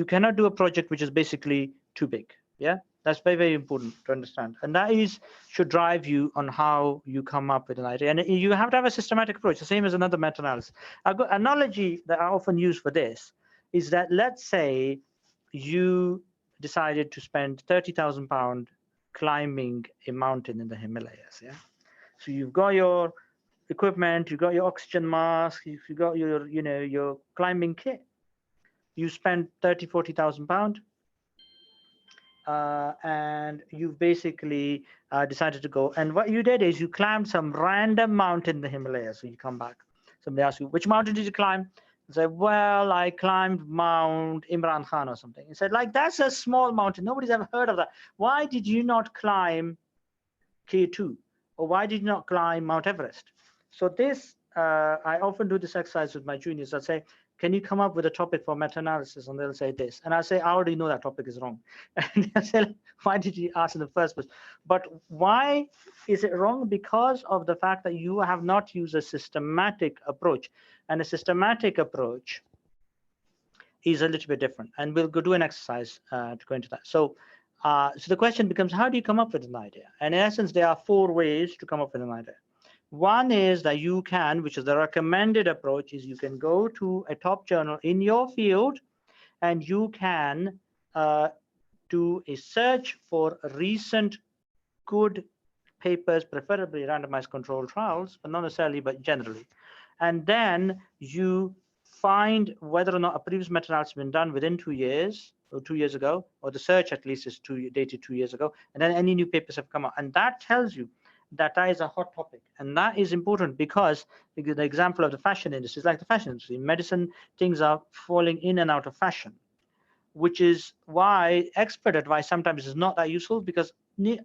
you cannot do a project which is basically too big. Yeah, that's very, very important to understand. And that should drive you on how you come up with an idea. And you have to have a systematic approach, the same as another meta-analysis. A good analogy that I often use for this is that, let's say you decided to spend £30,000 climbing a mountain in the Himalayas. Yeah, so you've got your equipment, you've got your oxygen mask, you've got your, your climbing kit. You spend £40,000, and you've basically decided to go. And what you did is you climbed some random mountain in the Himalayas. So you come back, somebody asks you, which mountain did you climb? You say, well, I climbed Mount Imran Khan or something. You said, like, that's a small mountain. Nobody's ever heard of that. Why did you not climb K2? Or why did you not climb Mount Everest? So this, I often do this exercise with my juniors. I say, can you come up with a topic for meta-analysis? And they'll say this. And I say, I already know that topic is wrong. And they say, why did you ask in the first place? But why is it wrong? Because of the fact that you have not used a systematic approach. And a systematic approach is a little bit different. And we'll go do an exercise to go into that. So the question becomes, how do you come up with an idea? And in essence, there are 4 ways to come up with an idea. One is that you can, which is the recommended approach, is you can go to a top journal in your field and you can do a search for recent good papers, preferably randomized controlled trials, but not necessarily, but generally. And then you find whether or not a previous meta-analysis has been done within 2 years or 2 years ago, or the search at least is dated 2 years ago, and then any new papers have come out. And that tells you that is a hot topic. And that is important because the example of the fashion industry is like the fashion industry. In medicine, things are falling in and out of fashion, which is why expert advice sometimes is not that useful, because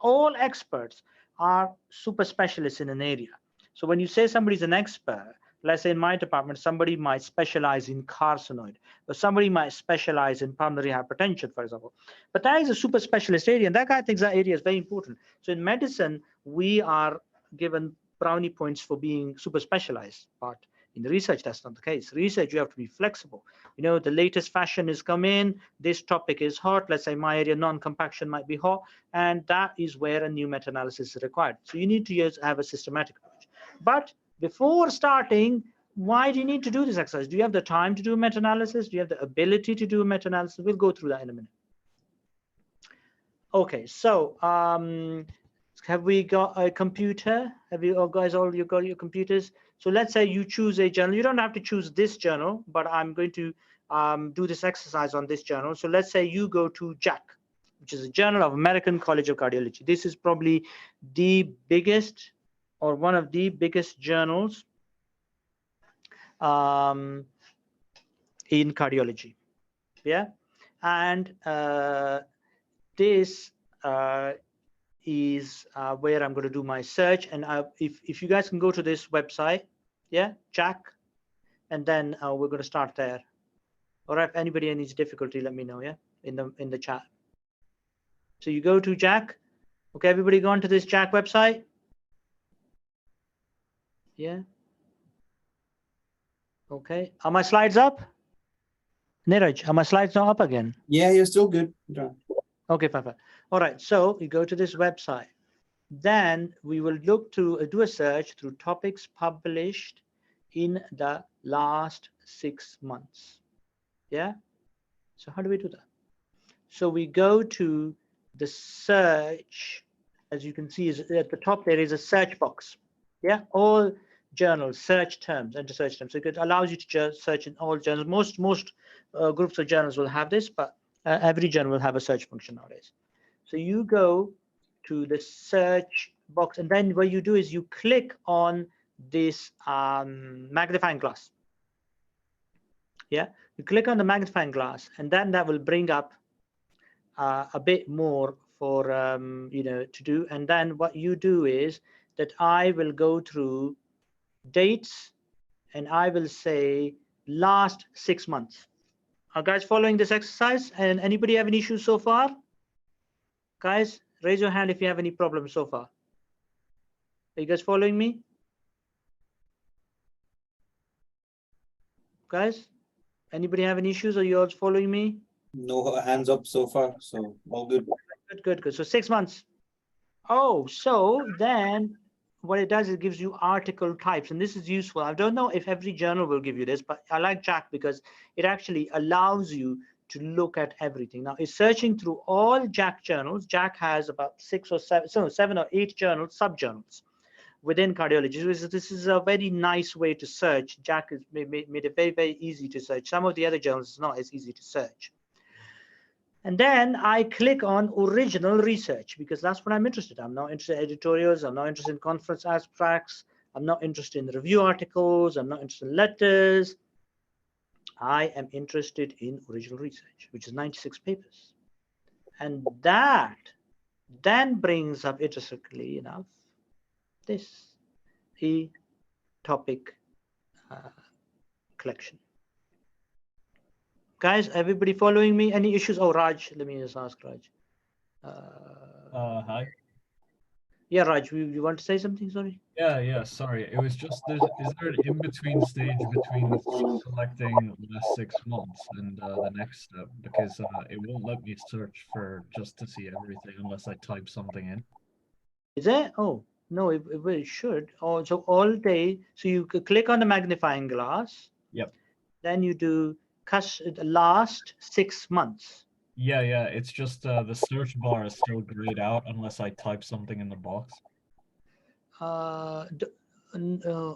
all experts are super specialists in an area. So when you say somebody's an expert, let's say in my department, somebody might specialize in carcinoid, or somebody might specialize in pulmonary hypertension, for example. But that is a super specialist area, and that guy thinks that area is very important. So in medicine, we are given brownie points for being super specialized, but in the research, that's not the case. Research, you have to be flexible. The latest fashion is come in, this topic is hot. Let's say my area, non-compaction, might be hot, and that is where a new meta-analysis is required. So you need to have a systematic approach. But before starting, why do you need to do this exercise? Do you have the time to do a meta-analysis? Do you have the ability to do a meta-analysis? We'll go through that in a minute. Okay, so have we got a computer? Have you guys all you got your computers? So let's say you choose a journal. You don't have to choose this journal, but I'm going to do this exercise on this journal. So let's say you go to JACC, which is a Journal of American College of Cardiology. This is probably the biggest or one of the biggest journals in cardiology. Yeah, and this is where I'm going to do my search. And if you guys can go to this website, yeah, JACC, and then we're going to start there. Or if anybody needs difficulty, let me know, yeah, in the chat. So you go to JACC. Okay, everybody go onto this JACC website. Yeah. Okay. Are my slides up? Neeraj, are my slides not up again? Yeah, you're still good. Okay, perfect. All right. So you go to this website. Then we will look to do a search through topics published in the last 6 months. Yeah. So how do we do that? So we go to the search. As you can see, is at the top there is a search box. Yeah, all journals, search terms, enter search terms. So it allows you to search in all journals. Most groups of journals will have this, but every journal will have a search function nowadays. So you go to the search box, and then what you do is you click on this magnifying glass. Yeah, you click on the magnifying glass, and then that will bring up a bit more for to do. And then what you do is that I will go through dates, and I will say last 6 months. Are guys following this exercise? And anybody have any issues so far? Guys, raise your hand if you have any problems so far. Are you guys following me? Guys, anybody have any issues? Are you all following me? No hands up so far, so all good. Good. So 6 months. Oh, so then what it does is it gives you article types, and this is useful. I don't know if every journal will give you this, but I like Jack because it actually allows you to look at everything. Now it's searching through all Jack journals. Jack has about 7 or 8 journals, sub-journals within cardiology. So this is a very nice way to search. Jack has made it very, very easy to search. Some of the other journals is not as easy to search. And then I click on original research because that's what I'm interested in. I'm not interested in editorials. I'm not interested in conference abstracts. I'm not interested in review articles. I'm not interested in letters. I am interested in original research, which is 96 papers. And that then brings up, interestingly enough, this topic collection. Guys, everybody following me? Any issues? Oh, Raj, let me just ask Raj. Hi. Yeah, Raj, you want to say something? Sorry. Yeah. Sorry. It was just is there an in-between stage between selecting the last 6 months and the next step? Because it won't let me search for just to see everything unless I type something in. Is it? Oh, no, it should. Oh, so all day. So you could click on the magnifying glass. Yep. Then you do the last 6 months. Yeah. It's just the search bar is still grayed out unless I type something in the box.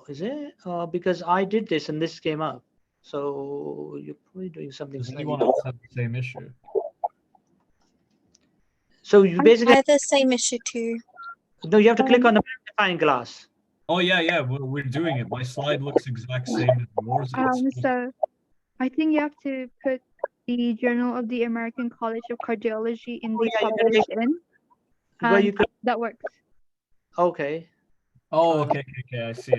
Is it? Because I did this and this came up. So you're probably doing something Does slightly anyone different. else have the same issue? So you basically I have the same issue too. No, you have to click on the magnifying glass. Oh yeah, we're doing it. My slide looks exact same as yours. So I think you have to put the Journal of the American College of Cardiology in the publication. Well, you could, that works. Okay. Oh, okay. I see.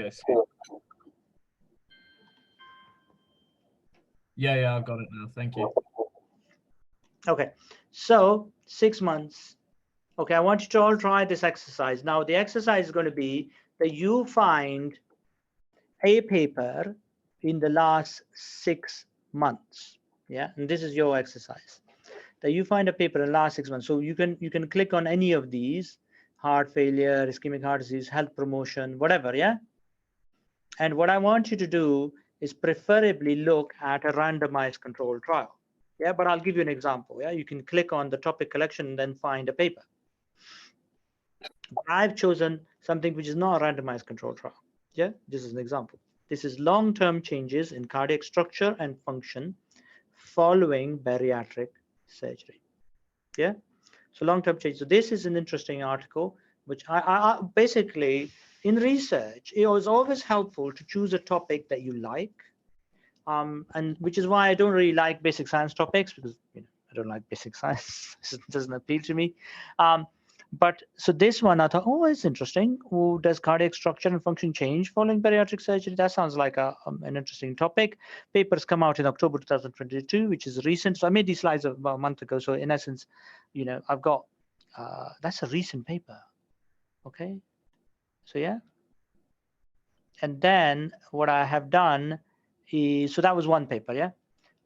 Yeah, I've got it now. Thank you. Okay, so 6 months. Okay, I want you to all try this exercise. Now, the exercise is going to be that you find a paper in the last 6 months. Yeah, and this is your exercise. That you find a paper in the last 6 months. So you can click on any of these: heart failure, ischemic heart disease, health promotion, whatever. Yeah. And what I want you to do is preferably look at a randomized controlled trial. Yeah, but I'll give you an example. Yeah, you can click on the topic collection and then find a paper. I've chosen something which is not a randomized controlled trial. Yeah, this is an example. This is long-term changes in cardiac structure and function following bariatric surgery. Yeah, so long-term change. So this is an interesting article, which I basically, in research, it was always helpful to choose a topic that you like, and which is why I don't really like basic science topics, because I don't like basic science. It doesn't appeal to me. But so this one, I thought, oh, it's interesting. Oh, does cardiac structure and function change following bariatric surgery? That sounds like an interesting topic. Papers come out in October 2022, which is recent. So I made these slides about a month ago. So in essence, I've got, that's a recent paper. Okay. So yeah. And then what I have done is, so that was one paper, yeah?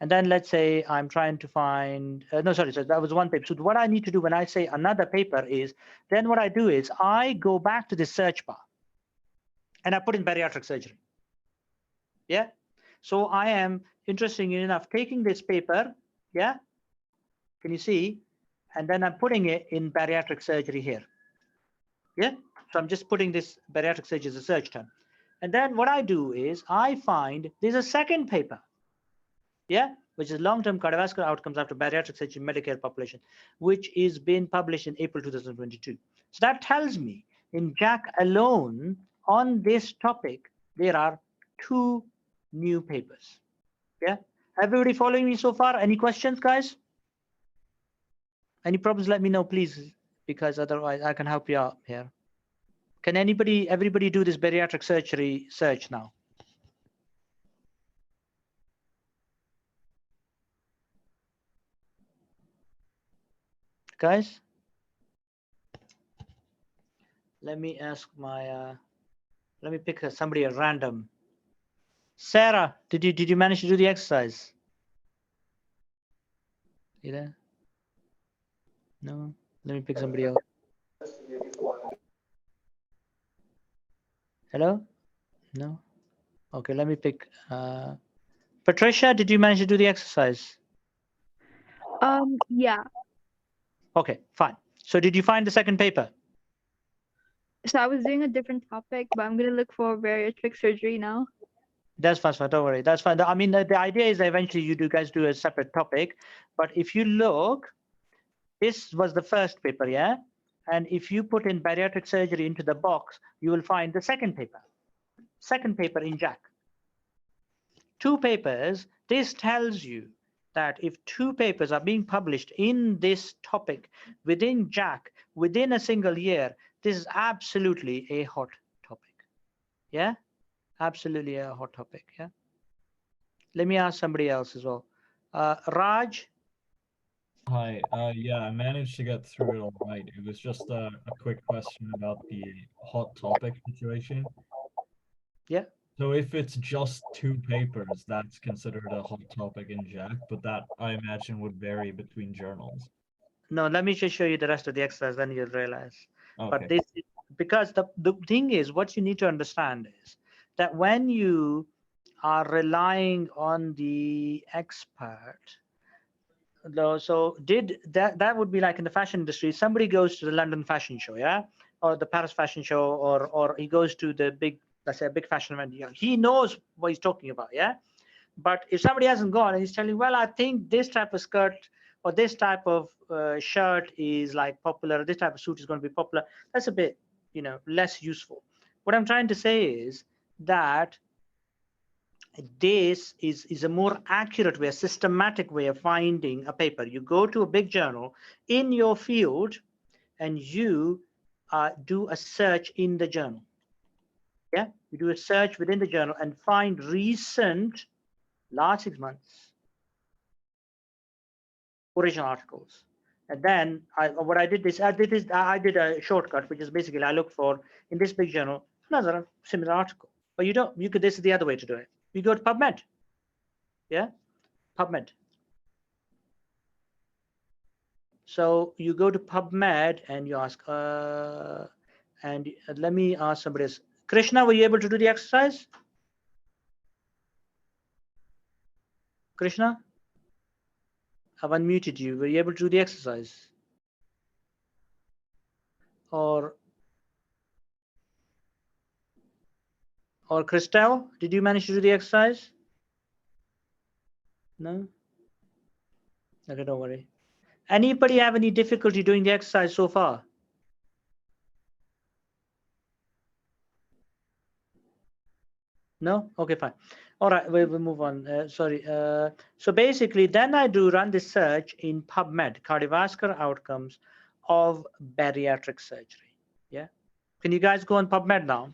And then let's say I'm trying to find, so that was one paper. So what I need to do when I say another paper is, then what I do is I go back to the search bar and I put in bariatric surgery. Yeah. So I am, interesting enough, taking this paper, yeah? Can you see? And then I'm putting it in bariatric surgery here. Yeah. So I'm just putting this bariatric surgery as a search term. And then what I do is I find there's a second paper. Yeah, which is long-term cardiovascular outcomes after bariatric surgery in Medicare population, which is being published in April 2022. So that tells me in JACC alone on this topic, there are 2 new papers. Yeah, everybody following me so far? Any questions, guys? Any problems, let me know, please, because otherwise I can help you out here. Can everybody do this bariatric surgery search now? Guys, let me ask let me pick somebody at random. Sarah, did you manage to do the exercise? You there? No. Let me pick somebody else. Hello? No. Okay, let me pick. Patricia, did you manage to do the exercise? Yeah. Okay, fine. So did you find the second paper? So I was doing a different topic, but I'm gonna look for bariatric surgery now. That's fine, don't worry. That's fine. I mean, the idea is that eventually you guys do a separate topic. But if you look, this was the first paper, yeah? And if you put in bariatric surgery into the box, you will find the second paper. Second paper in JACC. Two papers. This tells you that if two papers are being published in this topic within JACC within a single year, this is absolutely a hot topic. Yeah? Absolutely a hot topic. Yeah. Let me ask somebody else as well. Raj. Hi. Yeah, I managed to get through it all right. It was just a quick question about the hot topic situation. Yeah. So if it's just two papers, that's considered a hot topic in JACC, but that I imagine would vary between journals. No, let me just show you the rest of the exercise, then you'll realize. Okay. But this, because the thing is, what you need to understand is that when you are relying on the expert, so did that would be like in the fashion industry, somebody goes to the London fashion show, yeah, or the Paris fashion show, or he goes to the big, let's say a big fashion event, yeah, he knows what he's talking about, yeah. But if somebody hasn't gone and he's telling, well, I think this type of skirt or this type of shirt is like popular, this type of suit is going to be popular, that's a bit, less useful. What I'm trying to say is that this is a more accurate way, a systematic way of finding a paper. You go to a big journal in your field and you do a search in the journal. Yeah, you do a search within the journal and find recent last 6 months original articles. And then what I did is I did a shortcut, which is basically I look for in this big journal another similar article. But you could, this is the other way to do it. You go to PubMed. Yeah, PubMed. So you go to PubMed and you ask, and let me ask somebody else. Krishna, were you able to do the exercise? Krishna? I've unmuted you. Were you able to do the exercise? Or Christelle, did you manage to do the exercise? No? Okay, don't worry. Anybody have any difficulty doing the exercise so far? No? Okay, fine. All right, we'll move on. Sorry. So basically, then I do run this search in PubMed, cardiovascular outcomes of bariatric surgery. Yeah. Can you guys go on PubMed now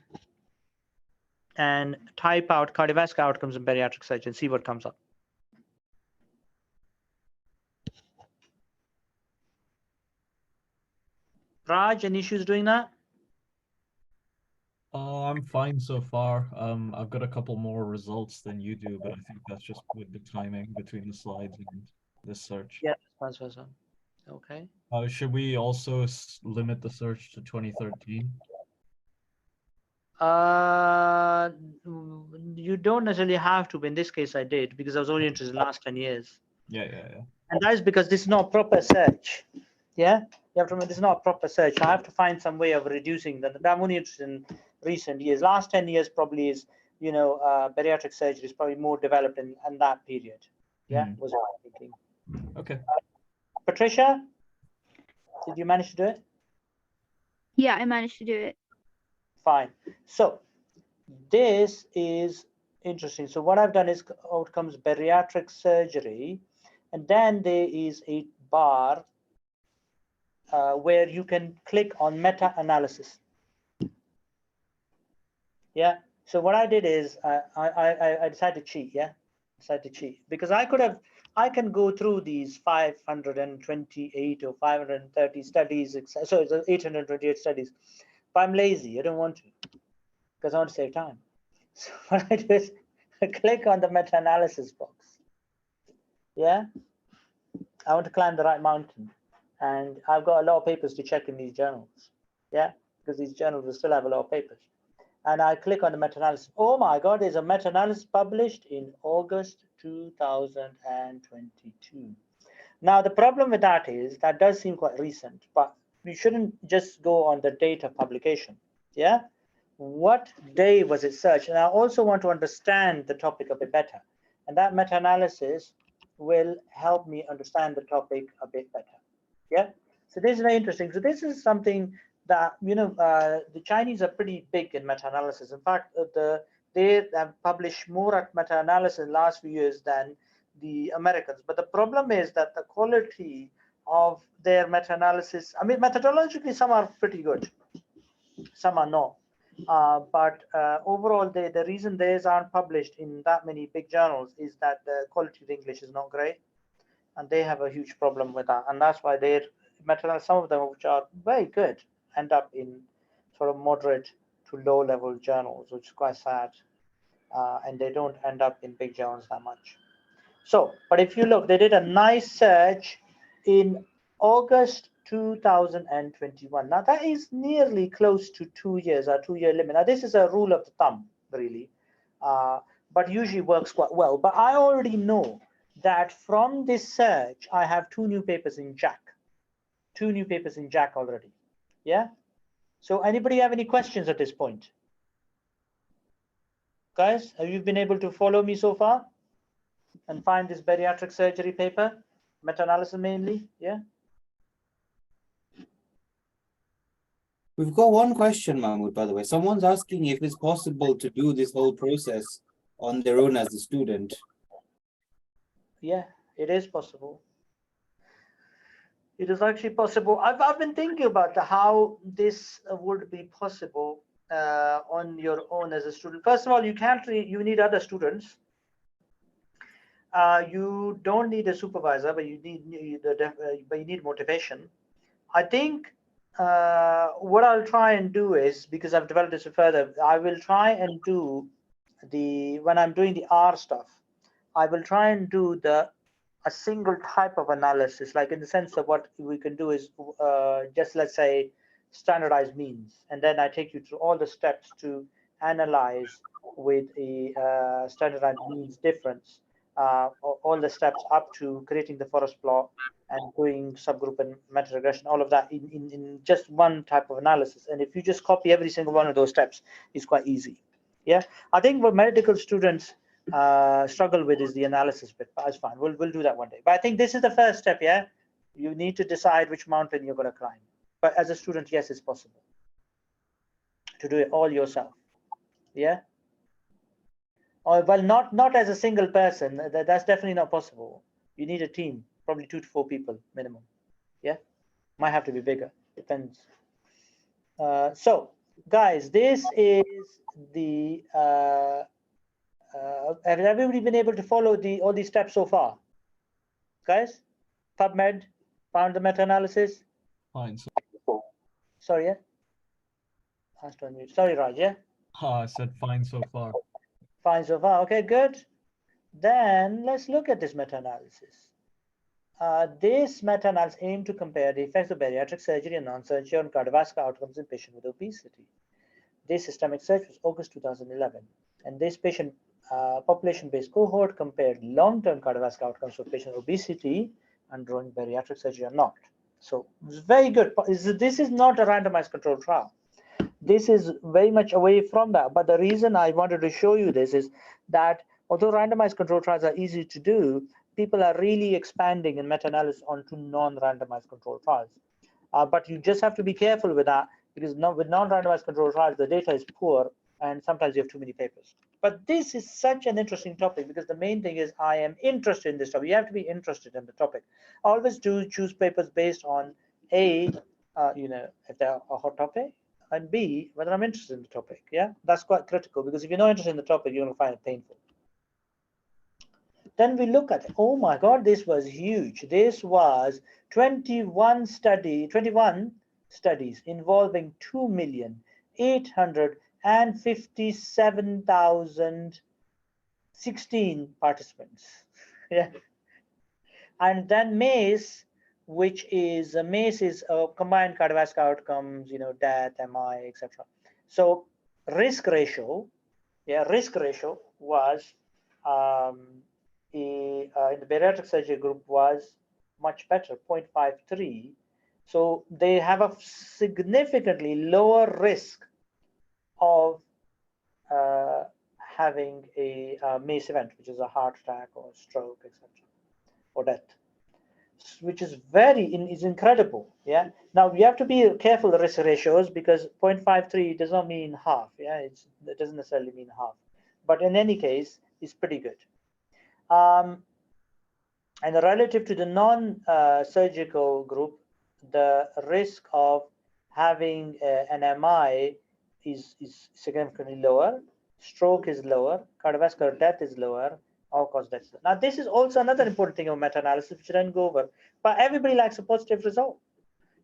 and type out cardiovascular outcomes in bariatric surgery and see what comes up? Raj, any issues doing that? I'm fine so far. I've got a couple more results than you do, but I think that's just with the timing between the slides and this search. Yeah, that's okay. Should we also limit the search to 2013? You don't necessarily have to, but in this case I did because I was only interested in the last 10 years. Yeah. And that is because this is not proper search. Yeah, you have to remember this is not proper search. I have to find some way of reducing that. I'm only interested in recent years. Last 10 years probably is, bariatric surgery is probably more developed in that period. Yeah, was what I'm thinking. Okay. Patricia, did you manage to do it? Yeah, I managed to do it. Fine. So this is interesting. So what I've done is outcomes bariatric surgery, and then there is a bar where you can click on meta-analysis. Yeah. So what I did is I decided to cheat. Yeah, decided to cheat because I can go through these 528 or 530 studies. So it's 828 studies, but I'm lazy. I don't want to because I want to save time. So what I do is I click on the meta-analysis box. Yeah. I want to climb the right mountain, and I've got a lot of papers to check in these journals. Yeah, because these journals will still have a lot of papers. And I click on the meta-analysis. Oh my God, there's a meta-analysis published in August 2022. Now, the problem with that is that does seem quite recent, but we shouldn't just go on the date of publication. Yeah, what day was it searched? And I also want to understand the topic a bit better, and that meta-analysis will help me understand the topic a bit better. Yeah, so this is very interesting. So this is something that, you know, the Chinese are pretty big in meta-analysis. In fact, they have published more meta-analysis in the last few years than the Americans. But the problem is that the quality of their meta-analysis, I mean, methodologically, some are pretty good, some are not. But overall, the reason theirs aren't published in that many big journals is that the quality of English is not great, and they have a huge problem with that. And that's why their meta-analysis, some of them which are very good, end up in sort of moderate to low-level journals, which is quite sad. And they don't end up in big journals that much. So, but if you look, they did a nice search in August 2021. Now that is nearly close to 2 years, or 2 year limit. Now this is a rule of the thumb, really, but usually works quite well. But I already know that from this search, I have 2 new papers in JAC, 2 new papers in JAC already. Yeah. So anybody have any questions at this point? Guys, have you been able to follow me so far and find this bariatric surgery paper, meta-analysis mainly? Yeah. We've got one question, Mahmoud, by the way. Someone's asking if it's possible to do this whole process on their own as a student. Yeah, it is possible. It is actually possible. I've been thinking about how this would be possible on your own as a student. First of all, you can't you need other students. You don't need a supervisor, but you need motivation. I think what I'll try and do is, because I've developed this further, I will try and do when I'm doing the R stuff, I will try and do a single type of analysis, like in the sense of what we can do is just, let's say, standardized means, and then I take you through all the steps to analyze with a standardized means difference, all the steps up to creating the forest plot and doing subgroup and meta regression, all of that in just one type of analysis. And if you just copy every single one of those steps, it's quite easy. Yeah, I think what medical students struggle with is the analysis bit, but it's fine. We'll do that one day. But I think this is the first step. Yeah, you need to decide which mountain you're going to climb. But as a student, yes, it's possible to do it all yourself. Yeah. Or well, not as a single person. That's definitely not possible. You need a team, probably 2 to 4 people minimum. Yeah, might have to be bigger. Depends. So, guys, this is the. Have everybody been able to follow all these steps so far? Guys, PubMed, found the meta-analysis? Fine. So, Sorry, yeah? Sorry, Raj, yeah? I said fine so far. Fine so far, okay, good. Then let's look at this meta-analysis. This meta-analysis aimed to compare the effects of bariatric surgery and non-surgery on cardiovascular outcomes in patients with obesity. This systemic search was August 2011, and this patient population-based cohort compared long-term cardiovascular outcomes for patients with obesity undergoing bariatric surgery or not. So it's very good. This is not a randomized controlled trial. This is very much away from that. But the reason I wanted to show you this is that although randomized controlled trials are easy to do, people are really expanding in meta-analysis onto non-randomized controlled trials. But you just have to be careful with that, because with non-randomized controlled trials, the data is poor, and sometimes you have too many papers. But this is such an interesting topic, because the main thing is I am interested in this topic. You have to be interested in the topic. I always do choose papers based on A, if they're a hot topic, and B, whether I'm interested in the topic. Yeah, that's quite critical, because if you're not interested in the topic, you're going to find it painful. Then we look at it. Oh my God, this was huge. This was 21 studies involving 2,857,016 participants. Yeah, And then MACE, which is MACE is combined cardiovascular outcomes, death, MI, etc. So risk ratio, risk ratio was in the bariatric surgery group was much better, 0.53. So they have a significantly lower risk of having a MACE event, which is a heart attack or stroke, etc., or death, which is is incredible. Yeah. Now we have to be careful the risk ratios, because 0.53 does not mean half. Yeah, it doesn't necessarily mean half, but in any case, it's pretty good. And relative to the non-surgical group, the risk of having an MI is significantly lower. Stroke is lower. Cardiovascular death is lower. All-cause death. Now, this is also another important thing of meta-analysis, which I didn't go over. But everybody likes a positive result.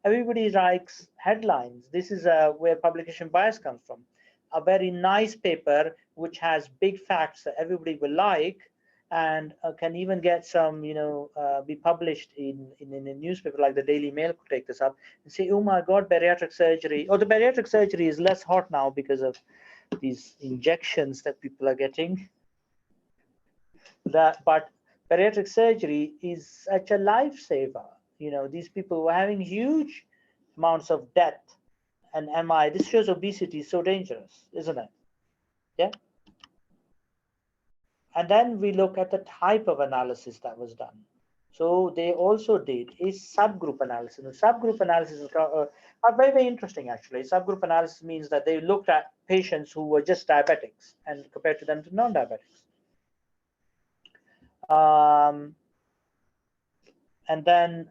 Everybody likes headlines. This is where publication bias comes from. A very nice paper which has big facts that everybody will like, and can even get some, be published in a newspaper like the Daily Mail could take this up and say, oh my God, bariatric surgery. Oh, the bariatric surgery is less hot now because of these injections that people are getting. But bariatric surgery is such a lifesaver. These people were having huge amounts of death and MI. This shows obesity is so dangerous, isn't it? Yeah. And then we look at the type of analysis that was done. So they also did a subgroup analysis. And subgroup analysis are very, very interesting, actually. Subgroup analysis means that they looked at patients who were just diabetics and compared to them to non-diabetics. And then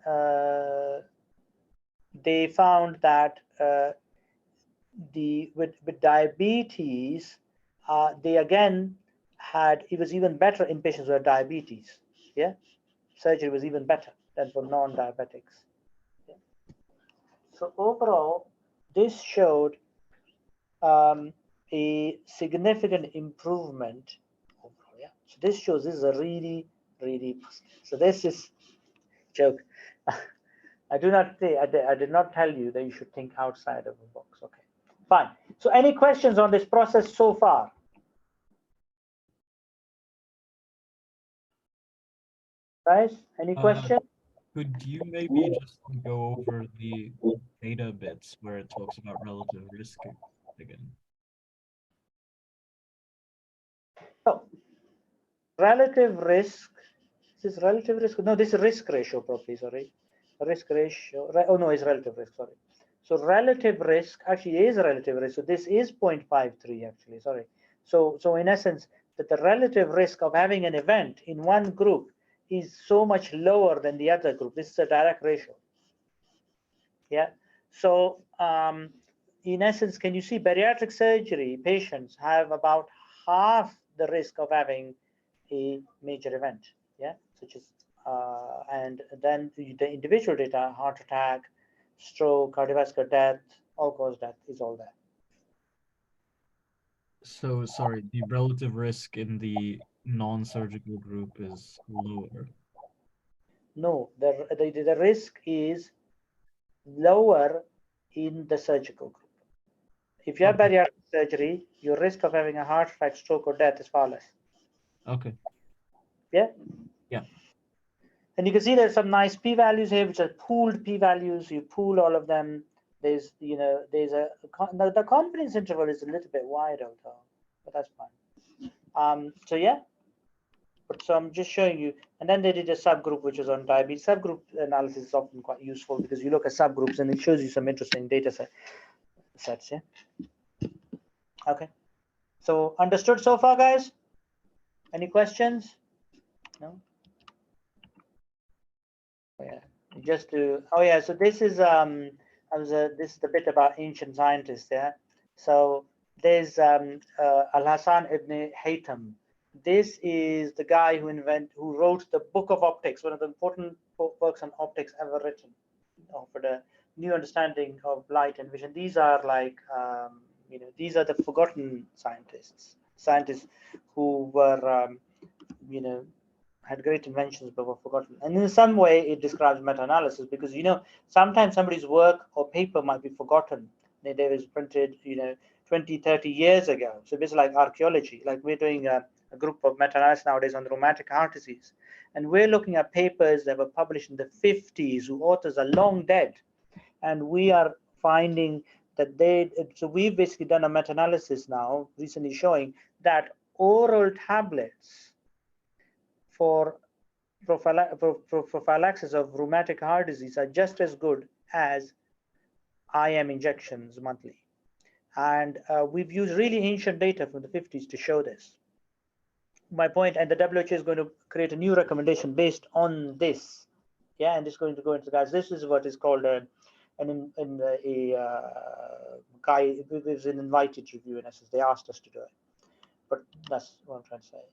they found that with diabetes, they again had, it was even better in patients who had diabetes. Yeah, surgery was even better than for non-diabetics. Yeah. So overall, this showed a significant improvement overall. Yeah. So this shows this is a really, really. So this is joke. I do not say I did not tell you that you should think outside of the box. Okay, fine. So any questions on this process so far? Guys, any questions? Could you maybe just go over the data bits where it talks about relative risk again? Oh, relative risk. Is this relative risk? No, this is risk ratio probably, sorry. Risk ratio. Oh no, it's relative risk, sorry. So relative risk actually is relative risk. So this is 0.53 actually, sorry. So in essence, that the relative risk of having an event in one group is so much lower than the other group. This is a direct ratio. Yeah. So in essence, can you see bariatric surgery patients have about half the risk of having a major event, yeah, such as and then the individual data, heart attack, stroke, cardiovascular death, all-cause death is all there. So sorry, the relative risk in the non-surgical group is lower. No, the risk is lower in the surgical group. If you have bariatric surgery, your risk of having a heart attack, stroke, or death is far less. Okay. Yeah. Yeah. And you can see there's some nice p-values here, which are pooled p-values. You pool all of them. There's, there's the confidence interval is a little bit wider though, but that's fine. So yeah, but so I'm just showing you. And then they did a subgroup, which was on diabetes. Subgroup analysis is often quite useful because you look at subgroups and it shows you some interesting data sets. Yeah. Okay. So understood so far, guys? Any questions? No. Yeah. Just to, oh yeah, so this is this is the bit about ancient scientists. Yeah, so there's Al-Hasan ibn Haytham. This is the guy who wrote the Book of Optics, one of the important works on optics ever written, for the new understanding of light and vision. These are like these are the forgotten scientists who were had great inventions but were forgotten. And in some way, it describes meta-analysis because, you know, sometimes somebody's work or paper might be forgotten. It was printed, you know, 20, 30 years ago. So it's like archaeology. Like we're doing a group of meta-analysis nowadays on rheumatic heart disease. And we're looking at papers that were published in the 50s, whose authors are long dead. And we are finding that so we've basically done a meta-analysis now, recently showing that oral tablets for prophylaxis of rheumatic heart disease are just as good as IM injections monthly. And we've used really ancient data from the 50s to show this. My point, and the WHO is going to create a new recommendation based on this. Yeah, and it's going to go into, guys, this is what is called a guy, it was an invited review in essence. They asked us to do it, but that's what I'm trying to say.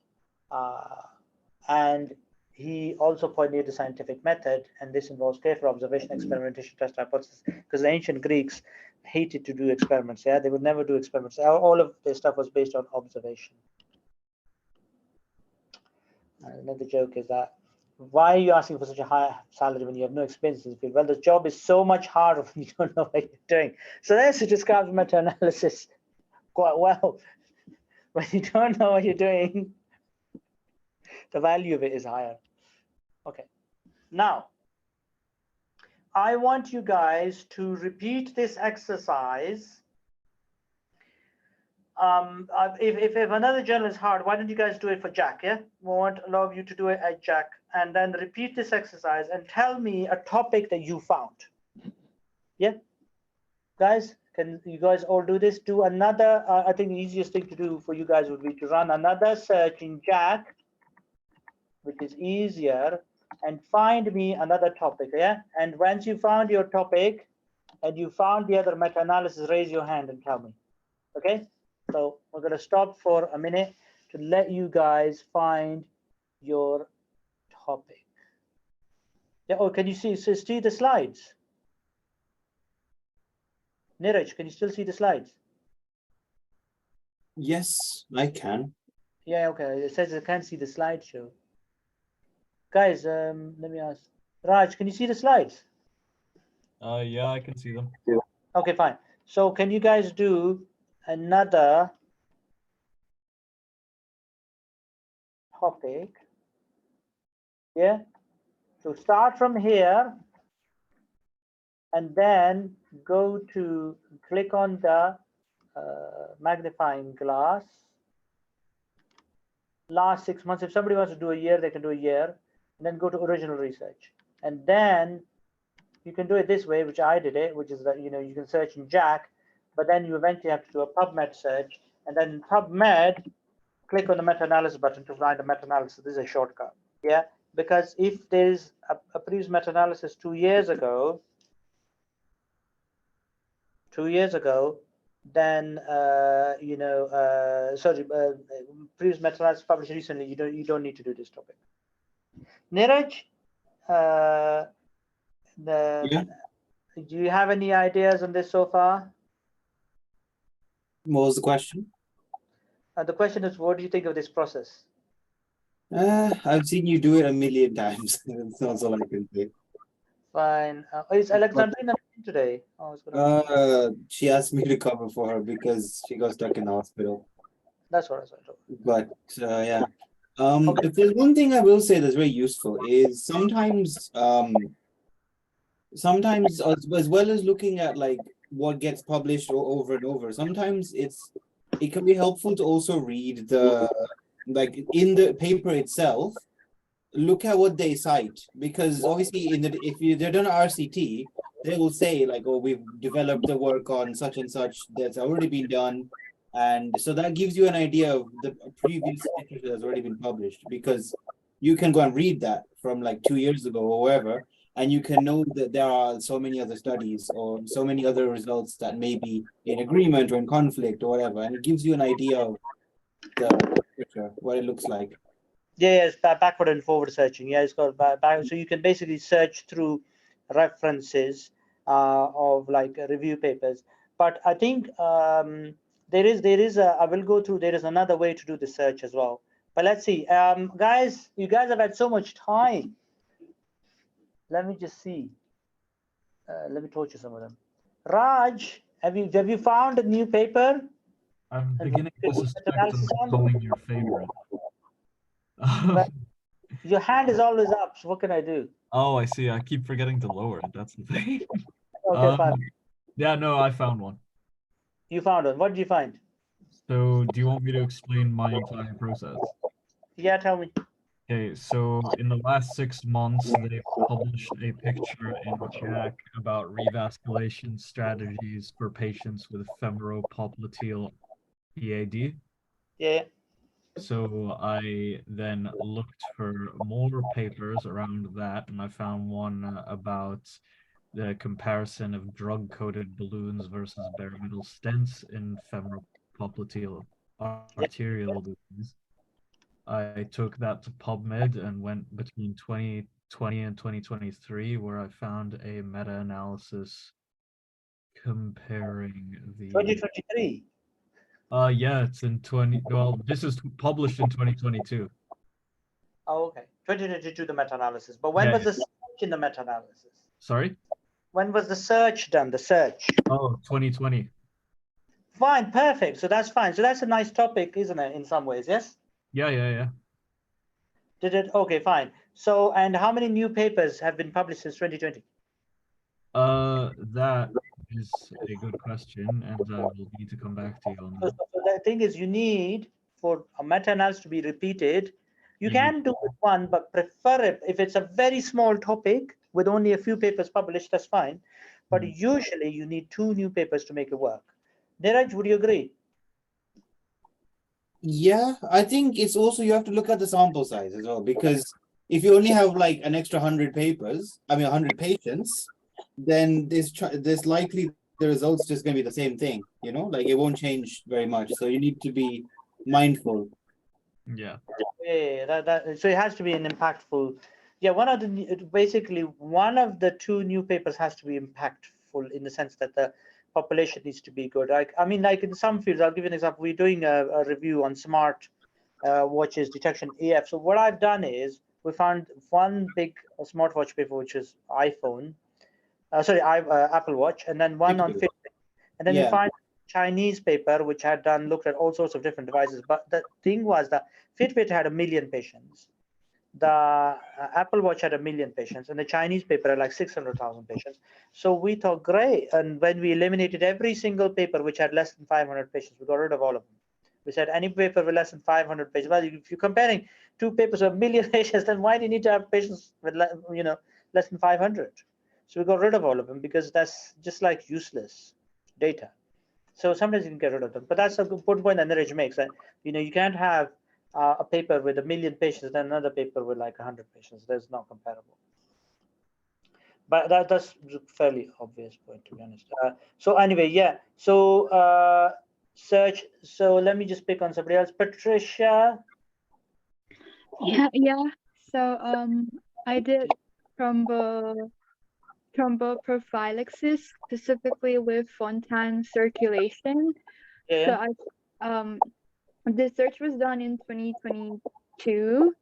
And he also pointed the scientific method, and this involves careful observation, experimentation, test, hypothesis, because the ancient Greeks hated to do experiments. Yeah, they would never do experiments. All of their stuff was based on observation. Another joke is that, why are you asking for such a high salary when you have no experience in the field? Well, the job is so much harder when you don't know what you're doing. So this describes meta-analysis quite well. When you don't know what you're doing, the value of it is higher. Okay. Now, I want you guys to repeat this exercise. If another journal is hard, why don't you guys do it for Jack? Yeah, we want a lot of you to do it at Jack, and then repeat this exercise and tell me a topic that you found. Yeah, guys, can you guys all do this? Do another. I think the easiest thing to do for you guys would be to run another search in Jack, which is easier, and find me another topic. Yeah, and once you found your topic and you found the other meta-analysis, raise your hand and tell me. Okay. So we're going to stop for a minute to let you guys find your topic. Yeah. Oh, can you see the slides? Neeraj, can you still see the slides? Yes, I can. Yeah. Okay. It says I can't see the slideshow. Guys, let me ask. Raj, can you see the slides? Yeah, I can see them. Okay, fine. So can you guys do another topic? Yeah. So start from here and then go to click on the magnifying glass. Last 6 months. If somebody wants to do a year, they can do a year, and then go to original research. And then you can do it this way, which I did it, which is that, you know, you can search in Jack, but then you eventually have to do a PubMed search, and then in PubMed, click on the meta-analysis button to find a meta-analysis. This is a shortcut. Yeah, because if there's a previous meta-analysis 2 years ago, then you know, sorry, previous meta-analysis published recently, you don't need to do this topic. Neeraj, Yeah. do you have any ideas on this so far? What was the question? The question is, what do you think of this process? I've seen you do it a million times. That's all I can say. Fine. Is Alexandrina in today? Oh, it's gonna... She asked me to cover for her because she got stuck in the hospital. That's what I said. But yeah. Okay. If there's one thing I will say that's very useful is sometimes as well as looking at like what gets published over and over, sometimes it can be helpful to also read the, like in the paper itself, look at what they cite, because obviously if they're done RCT, they will say like, oh, we've developed the work on such and such that's already been done. And so that gives you an idea of the previous literature that's already been published, because you can go and read that from like 2 years ago or wherever, and you can know that there are so many other studies or so many other results that may be in agreement or in conflict or whatever. And it gives you an idea of the literature, what it looks like. Yeah, it's backward and forward searching. Yeah, it's got back. So you can basically search through references of like review papers. But I think there is I will go through. There is another way to do the search as well, But let's see, guys, you guys have had so much time. Let me just see. Let me torture some of them. Raj, have you found a new paper? I'm beginning to suspect I'm becoming your favorite. But your hand is always up, so what can I do? Oh, I see. I keep forgetting to lower it. That's the thing. Okay, fine. Yeah, no, I found one. You found it. What did you find? So, do you want me to explain my entire process? Yeah, tell me. Okay, so in the last 6 months, they published a picture in JACC about revasculation strategies for patients with femoropopliteal PAD. Yeah. So I then looked for more papers around that, and I found one about the comparison of drug-coated balloons versus bare metal stents in femoropopliteal arterial disease. I took that to PubMed and went between 2020 and 2023, where I found a meta-analysis comparing the 2023. yeah, it's in 20, well, this is published in 2022. Oh, okay. 2022, the meta-analysis. But when was the search in the meta-analysis? Sorry? When was the search done? The search. Oh, 2020. Fine, perfect. So that's fine. So that's a nice topic, isn't it? In some ways, yes. Yeah. Did it? Okay, fine. So, and how many new papers have been published since 2020? That is a good question, and I will need to come back to you on So that. the thing is, you need for a meta-analysis to be repeated. You You can do it one, but prefer it if it's a very small topic with only a few papers published. That's fine. But usually, you need 2 new papers to make it work. Neeraj, would you agree? Yeah, I think it's also you have to look at the sample size as well, because if you only have like an extra 100 papers, I mean 100 patients, then there's likely the results just going to be the same thing, you know, like it won't change very much. So you need to be mindful. Yeah. Yeah, so it has to be an impactful. Yeah, basically one of the 2 new papers has to be impactful in the sense that the population needs to be good. Like, I mean, like in some fields, I'll give you an example. We're doing a review on smart watches detection AF. So what I've done is we found one big smartwatch paper, which is iPhone, Apple Watch, and then one on Fitbit. And then we find Chinese paper which had looked at all sorts of different devices. But the thing was that Fitbit had 1 million patients, the Apple Watch had 1 million patients, and the Chinese paper had like 600,000 patients. So we thought, great. And when we eliminated every single paper which had less than 500 patients, we got rid of all of them. We said any paper with less than 500 pages. Well, if you're comparing 2 papers with 1 million patients, then why do you need to have patients with less than 500? So we got rid of all of them because that's just like useless data. So sometimes you can get rid of them. But that's a good point that Neeraj makes, that you can't have a paper with 1 million patients and another paper with like 100 patients. There's not comparable. But that's a fairly obvious point, to be honest. So anyway, yeah. So search. So let me just pick on somebody else. Patricia. Yeah. So I did thromboprophylaxis specifically with Fontan circulation. Yeah. So the search was done in 2022,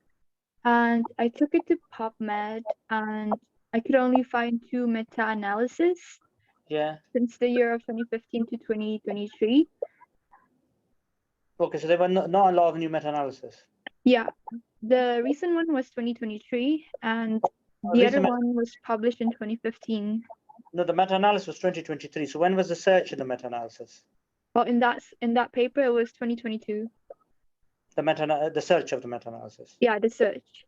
and I took it to PubMed, and I could only find 2 meta-analyses. Yeah. Since the year of 2015 to 2023. Okay, so there were not a lot of new meta-analysis. Yeah, the recent one was 2023, and the other one was published in 2015. No, the meta-analysis was 2023. So when was the search in the meta-analysis? Well, in that paper, it was 2022. The search of the meta-analysis. Yeah, the search.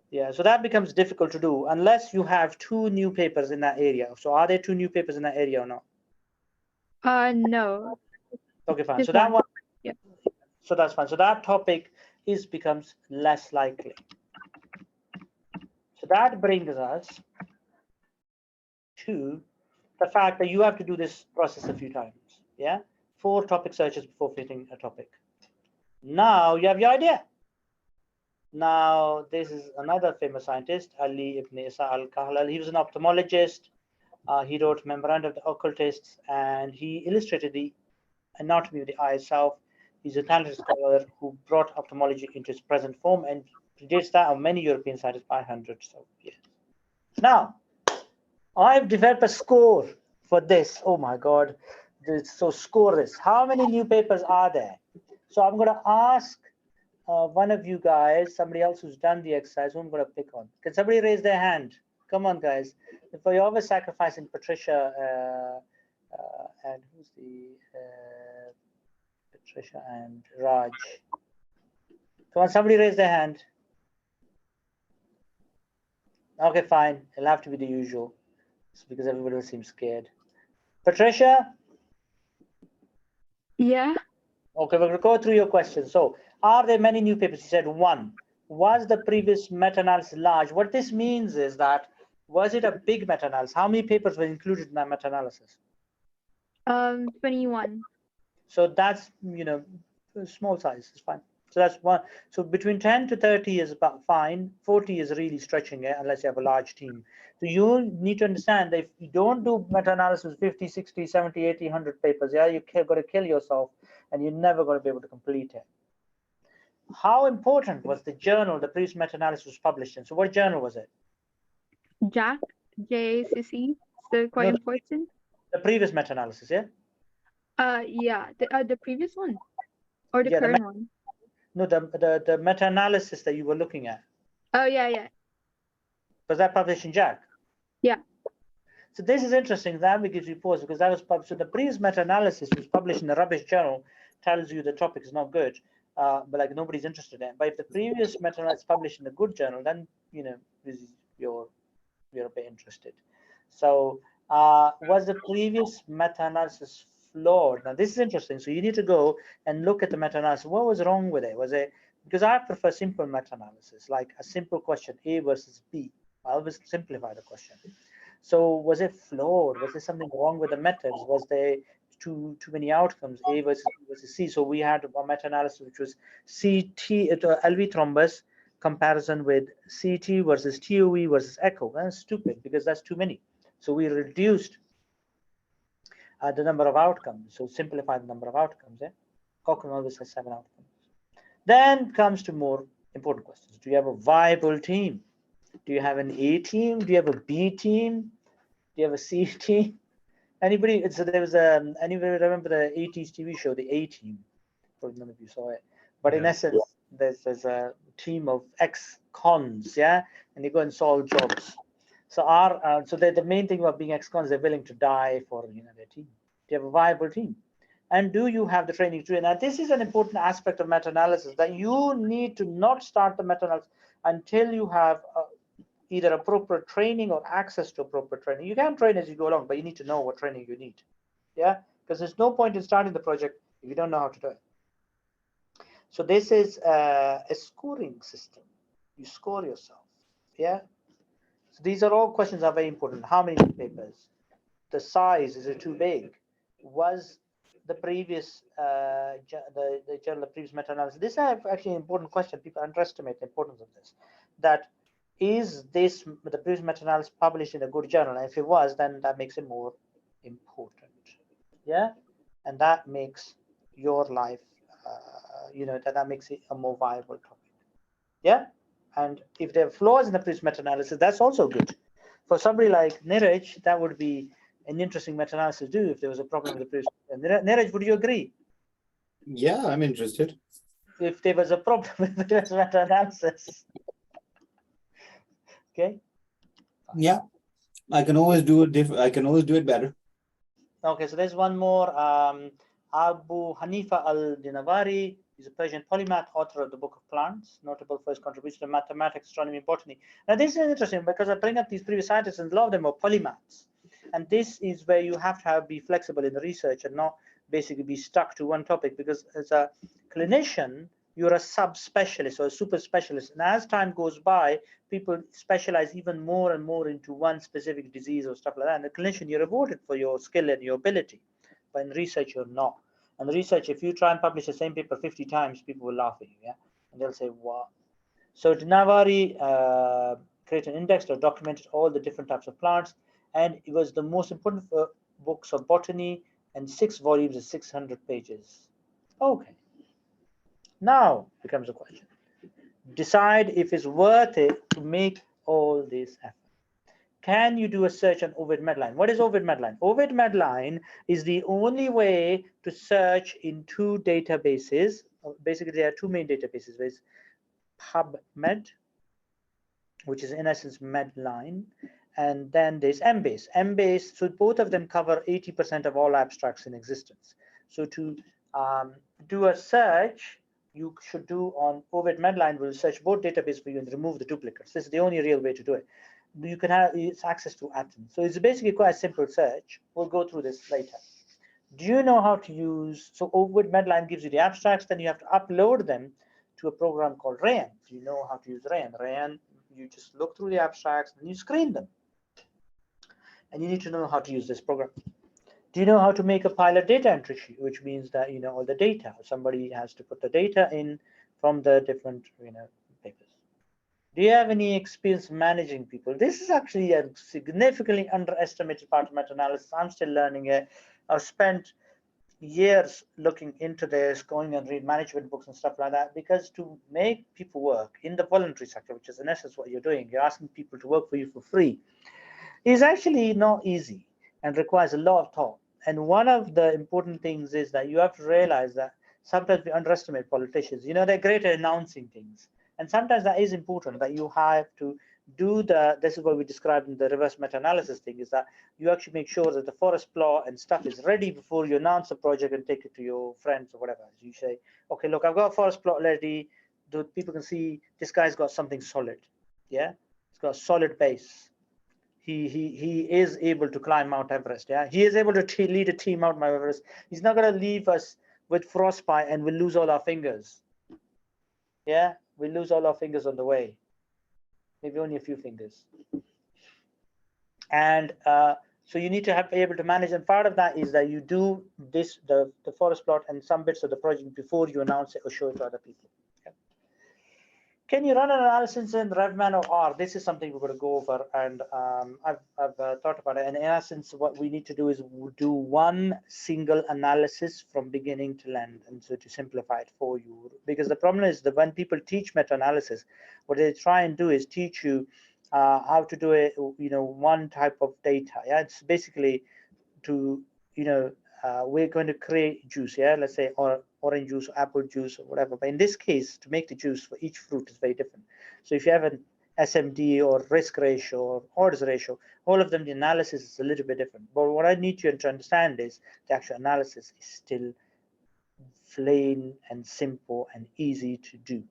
Yeah, so that becomes difficult to do unless you have 2 new papers in that area. So are there 2 new papers in that area or not? No. Okay, fine. Just so that one. Yeah. So that's fine. So that topic becomes less likely. So that brings us to the fact that you have to do this process a few times. Yeah, 4 topic searches before fitting a topic. Now you have your idea. Now this is another famous scientist, Ali ibn Isa al-Kahlal. He was an ophthalmologist. He wrote Memoranda of the Occultists, and he illustrated the anatomy of the eye itself. He's a talented scholar who brought ophthalmology into its present form and predates that of many European scientists by hundreds of years. Now, I've developed a score for this. Oh my God. So score this. How many new papers are there? So I'm going to ask one of you guys, somebody else who's done the exercise, who I'm going to pick on. Can somebody raise their hand? Come on, guys. For your always sacrificing Patricia and who's the Patricia and Raj. Come on, somebody raise their hand. Okay, fine. It'll have to be the usual. It's because everybody will seem scared. Patricia? Yeah. Okay, we're going to go through your questions. So, are there many new papers? You said one. Was the previous meta-analysis large? What this means is that, was it a big meta-analysis? How many papers were included in that meta-analysis? 21. So that's, small size, it's fine. So that's one. So between 10 to 30 is about fine. 40 is really stretching it unless you have a large team. So you need to understand that if you don't do meta-analysis 50, 60, 70, 80, 100 papers, yeah, you're going to kill yourself and you're never going to be able to complete it. How important was the journal the previous meta-analysis was published in? So what journal was it? JACC, JACC, so quite important. The previous meta-analysis, yeah? Yeah, the previous one or the current one? No, the meta-analysis that you were looking at. Oh, yeah. Was that published in JACC? Yeah. So this is interesting. That gives you pause because that was published. So the previous meta-analysis was published in a rubbish journal, tells you the topic is not good, but like nobody's interested in it. But if the previous meta-analysis is published in a good journal, then you're a bit interested. So was the previous meta-analysis flawed? Now this is interesting. So you need to go and look at the meta-analysis. What was wrong with it? Was it because I prefer simple meta-analysis, like a simple question, A versus B. I always simplify the question. So was it flawed? Was there something wrong with the methods? Was there too many outcomes, A versus B versus C? So we had a meta-analysis which was CT, LV thrombus comparison with CT versus TOE versus echo. That's stupid because that's too many. So we reduced the number of outcomes. So simplify the number of outcomes. Yeah? Cochrane always has 7 outcomes. Then comes to more important questions. Do you have a viable team? Do you have an A team? Do you have a B team? Do you have a C team? Anybody? So there was anybody remember the 80s TV show, The A Team? Probably none of you saw it. But in essence, there's a team of ex-cons, yeah, and they go and solve jobs. So the main thing about being ex-cons, they're willing to die for their team. Do you have a viable team? And do you have the training to do it? Now, this is an important aspect of meta-analysis, that you need to not start the meta-analysis until you have either appropriate training or access to appropriate training. You can train as you go along, but you need to know what training you need. Yeah, because there's no point in starting the project if you don't know how to do it. So this is a scoring system. You score yourself. Yeah. So these are all questions that are very important. How many papers? The size, is it too big? Was the previous the journal, the previous meta-analysis? This is actually an important question. People underestimate the importance of this. That is this the previous meta-analysis published in a good journal? And if it was, then that makes it more important. Yeah, and that makes your life, that makes it a more viable topic. Yeah, and if there are flaws in the previous meta-analysis, that's also good. For somebody like Niraj, that would be an interesting meta-analysis to do if there was a problem with the previous. Niraj, would you agree? Yeah, I'm interested. If there was a problem with the previous meta-analysis. Okay. Yeah, I can always do it I can always do it better. Okay, so there's one more. Abu Hanifa al-Dinavari is a Persian polymath, author of the Book of Plants, notable for his contribution to mathematics, astronomy, and botany. Now, this is interesting because I bring up these previous scientists, and a lot of them are polymaths. And this is where you have to be flexible in the research and not basically be stuck to one topic, because as a clinician, you're a subspecialist or a super specialist. And as time goes by, people specialize even more and more into one specific disease or stuff like that. And the clinician, you're rewarded for your skill and your ability. But in research, you're not. And research, if you try and publish the same paper 50 times, people will laugh at you, yeah? And they'll say, wow. So Dinavari created an index that documented all the different types of plants, and it was the most important books of botany, and 6 volumes of 600 pages. Okay. Now becomes a question. Decide if it's worth it to make all this effort. Can you do a search on Ovid Medline? What is Ovid Medline? Ovid Medline is the only way to search in two databases. Basically, there are two main databases. There's PubMed, which is in essence Medline, and then there's Embase. Embase, so both of them cover 80% of all abstracts in existence. So to do a search, you should do on Ovid Medline, will search both databases for you and remove the duplicates. This is the only real way to do it. You can have it's access to atoms. So it's basically quite a simple search. We'll go through this later. Do you know how to use, so Ovid Medline gives you the abstracts, then you have to upload them to a program called RAN. Do you know how to use RAN? RAN, you just look through the abstracts and you screen them. And you need to know how to use this program. Do you know how to make a pilot data entry sheet, which means that you know all the data? Somebody has to put the data in from the different papers. Do you have any experience managing people? This is actually a significantly underestimated part of meta-analysis. I'm still learning it. I've spent years looking into this, going and read management books and stuff like that, because to make people work in the voluntary sector, which is in essence what you're doing, you're asking people to work for you for free, is actually not easy and requires a lot of thought. And one of the important things is that you have to realize that sometimes we underestimate politicians. They're great at announcing things. And sometimes that is important, that you have to do this is what we described in the reverse meta-analysis thing, is that you actually make sure that the forest plot and stuff is ready before you announce the project and take it to your friends or whatever. You say, okay, look, I've got a forest plot ready. People can see this guy's got something solid. Yeah, it's got a solid base. He is able to climb Mount Everest. Yeah, he is able to lead a team out Mount Everest. He's not going to leave us with frostbite and we'll lose all our fingers. Yeah, we'll lose all our fingers on the way. Maybe only a few fingers. And so you need to be able to manage. And part of that is that you do this, the forest plot and some bits of the project before you announce it or show it to other people. Can you run an analysis in Revman or R? This is something we're going to go over, and I've thought about it. And in essence, what we need to do is do one single analysis from beginning to end, and so to simplify it for you. Because the problem is that when people teach meta-analysis, what they try and do is teach you how to do it, one type of data. Yeah, it's basically to, we're going to create juice. Yeah, let's say or orange juice, or apple juice, or whatever. But in this case, to make the juice for each fruit is very different. So if you have an SMD or risk ratio or odds ratio, all of them, the analysis is a little bit different. But what I need you to understand is the actual analysis is still plain and simple and easy to do.